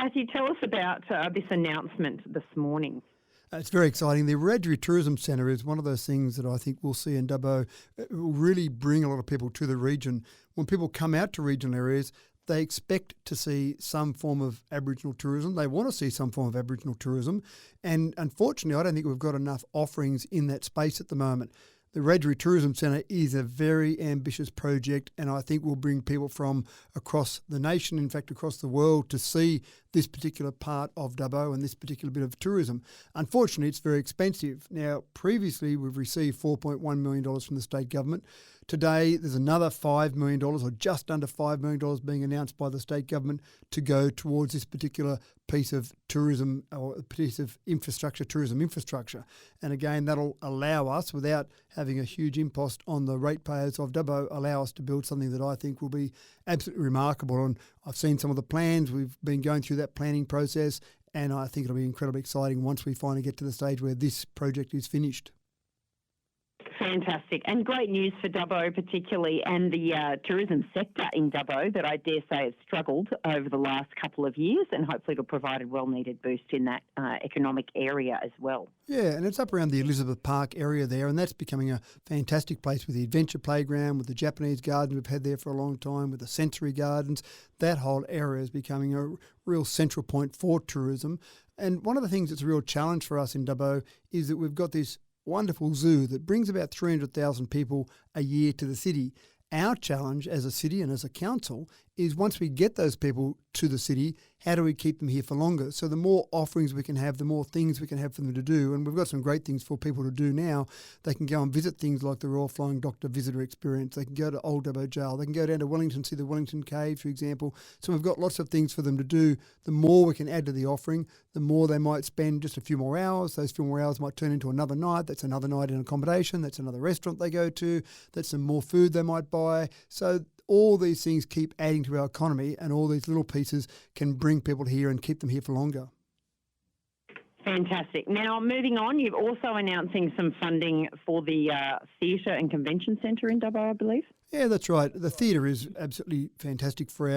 Matthew, tell us about this announcement this morning. It's very exciting. The Wiradjuri Tourism Centre is one of those things that I think we'll see in Dubbo. It will really bring a lot of people to the region. When people come out to regional areas, they expect to see some form of Aboriginal tourism. They want to see some form of Aboriginal tourism. And unfortunately, I don't think we've got enough offerings in that space at the moment. The Wiradjuri Tourism Centre is a very ambitious project, and I think will bring people from across the nation, in fact across the world, to see this particular part of Dubbo and this particular bit of tourism. Unfortunately, it's very expensive. Now, previously we've received $4.1 million from the state government. Today there's another $5 million, or just under $5 million, being announced by the state government to go towards this particular piece of tourism, or a piece of infrastructure, tourism infrastructure. And again, that'll allow us, without having a huge impost on the ratepayers of Dubbo, allow us to build something that I think will be absolutely remarkable. And I've seen some of the plans. We've been going through that planning process, and I think it'll be incredibly exciting once we finally get to the stage where this project is finished. Fantastic, and great news for Dubbo particularly, and the tourism sector in Dubbo that I dare say has struggled over the last couple of years, and hopefully it'll provide a well-needed boost in that economic area as well. Yeah, and it's up around the Elizabeth Park area there, and that's becoming a fantastic place with the adventure playground, with the Japanese garden we've had there for a long time, with the sensory gardens. That whole area is becoming a real central point for tourism. And one of the things that's a real challenge for us in Dubbo is that we've got this wonderful zoo that brings about 300,000 people a year to the city. Our challenge as a city and as a council is, once we get those people to the city, how do we keep them here for longer? So the more offerings we can have, the more things we can have for them to do. And we've got some great things for people to do now. They can go and visit things like the Royal Flying Doctor visitor experience. They can go to Old Dubbo Jail. They can go down to Wellington, see the Wellington Cave, for example. So we've got lots of things for them to do. The more we can add to the offering, the more they might spend just a few more hours. Those few more hours might turn into another night. That's another night in accommodation. That's another restaurant they go to. That's some more food they might buy. So all these things keep adding to our economy, and all these little pieces can bring people here and keep them here for longer. Fantastic. Now, moving on, you're also announcing some funding for the Theatre and Convention Centre in Dubbo, I believe. Yeah, that's right. The theatre is absolutely fantastic for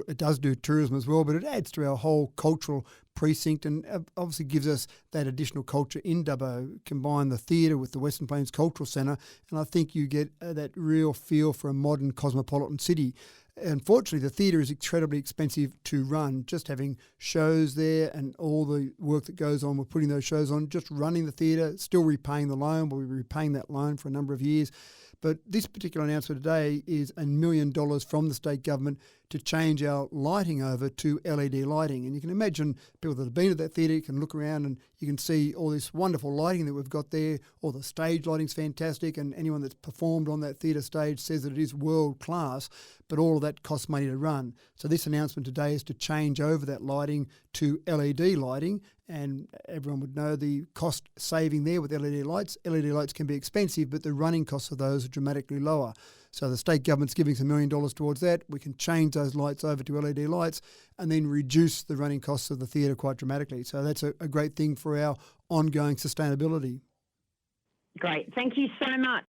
it does do tourism as well, but it adds to our whole cultural precinct, and obviously gives us that additional culture in Dubbo. Combine the theatre with the Western Plains Cultural Centre, and I think you get that real feel for a modern cosmopolitan city. Unfortunately, the theatre is incredibly expensive to run. Just having shows there and all the work that goes on with putting those shows on, just running the theatre, still repaying the loan. We'll be repaying that loan for a number of years. But this particular announcement today is $1 million from the state government to change our lighting over to LED lighting. And you can imagine people that have been to that theatre can look around and you can see all this wonderful lighting that we've got there. All the stage lighting's fantastic, and anyone that's performed on that theatre stage says that it is world class, but all of that costs money to run. So this announcement today is to change over that lighting to LED lighting, and everyone would know the cost saving there with LED lights. LED lights can be expensive, but the running costs of those are dramatically lower. So the state government's giving us $1 million towards that. We can change those lights over to LED lights and then reduce the running costs of the theatre quite dramatically. So that's a great thing for our ongoing sustainability. Great. Thank you so much.